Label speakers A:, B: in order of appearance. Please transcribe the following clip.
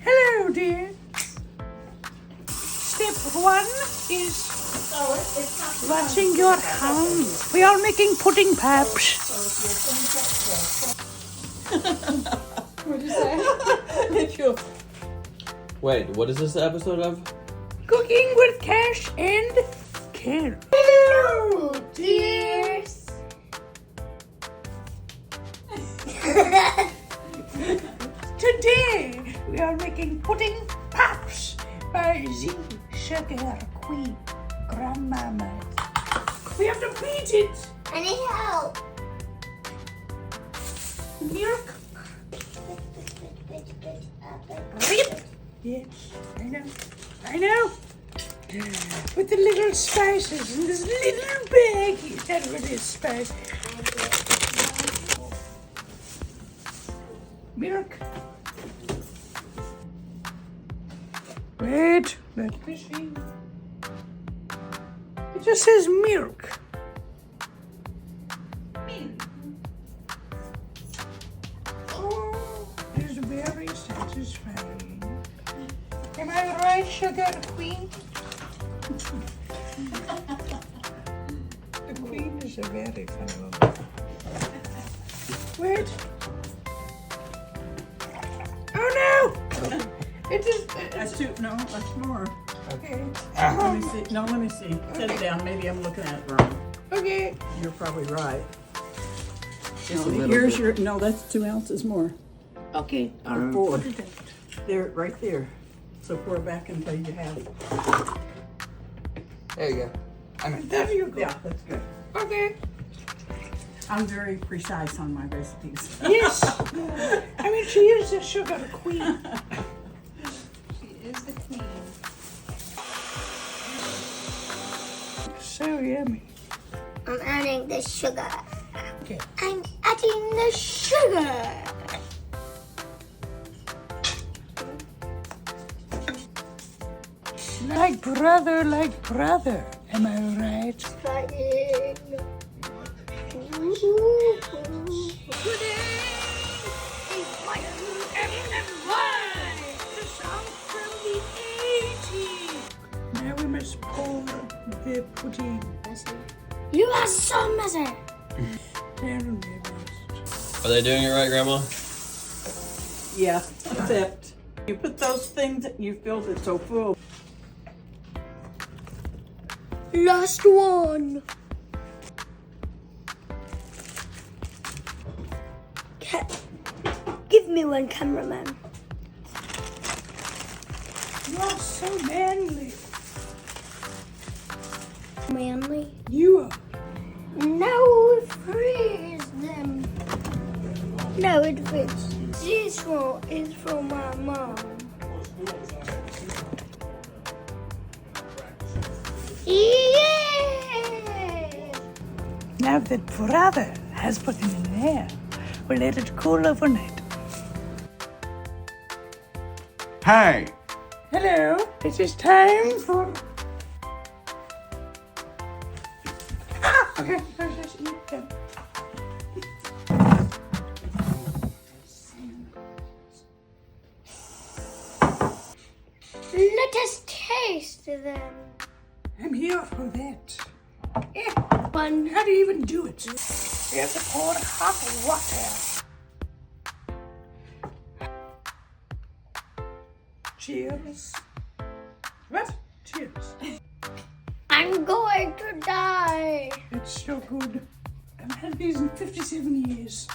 A: Hello, dear. Step one is washing your hands. We are making pudding paps.
B: What'd you say?
C: Wait, what is this episode of?
A: Cooking with Cash and Cale.
B: Hello, dears.
A: Today we are making pudding paps by the Sugar Queen Grandmama. We have to beat it.
B: I need help.
A: Milk. Rip. Yes, I know. With the little spices in this little baggie. That's what is spice. Milk. Wait, let me see. It just says milk. Milk. Oh, it's very satisfying. Am I right, Sugar Queen? The Queen is a very funny woman. Wait. Oh no! It is.
D: That's too, no, that's more.
A: Okay.
D: Let me see. No, let me see. Set it down. Maybe I'm looking at it wrong.
A: Okay.
D: You're probably right.
C: Just a
D: No,
C: little
D: here's
C: bit.
D: your, no, that's 2 ounces more.
A: Okay. I'll
D: Four.
A: put it out.
D: There, right there. So pour back until you have it.
C: There you go.
A: There you go.
D: Yeah, that's good.
A: Okay.
D: I'm very precise on my recipes.
A: Yes. I mean, she is the Sugar Queen.
B: She is the queen.
A: So yummy.
B: I'm adding the sugar.
A: Okay.
B: I'm adding the sugar.
A: Like brother. Am I right?
B: Trying.
A: Now we must pour the pudding.
B: You are so messy.
A: Down the rest.
C: Are they doing it right, Grandma?
D: Yeah, except you put those things, you filled it so full.
B: Last one. Give me one, cameraman.
A: You are so manly.
B: Manly.
A: You are.
B: Now freeze them. No, it fits. This one is from my mom. Yeah!
A: Now that brother has put it in there, we'll let it cool overnight.
E: Hey,
A: Hello, it is time for. Okay, let's just eat them.
B: Let us taste them.
A: I'm here for that.
B: One.
A: How do you even do it? You have to pour hot water. Cheers. What? Cheers.
B: I'm going to die.
A: It's so good. I've had these in 57 years.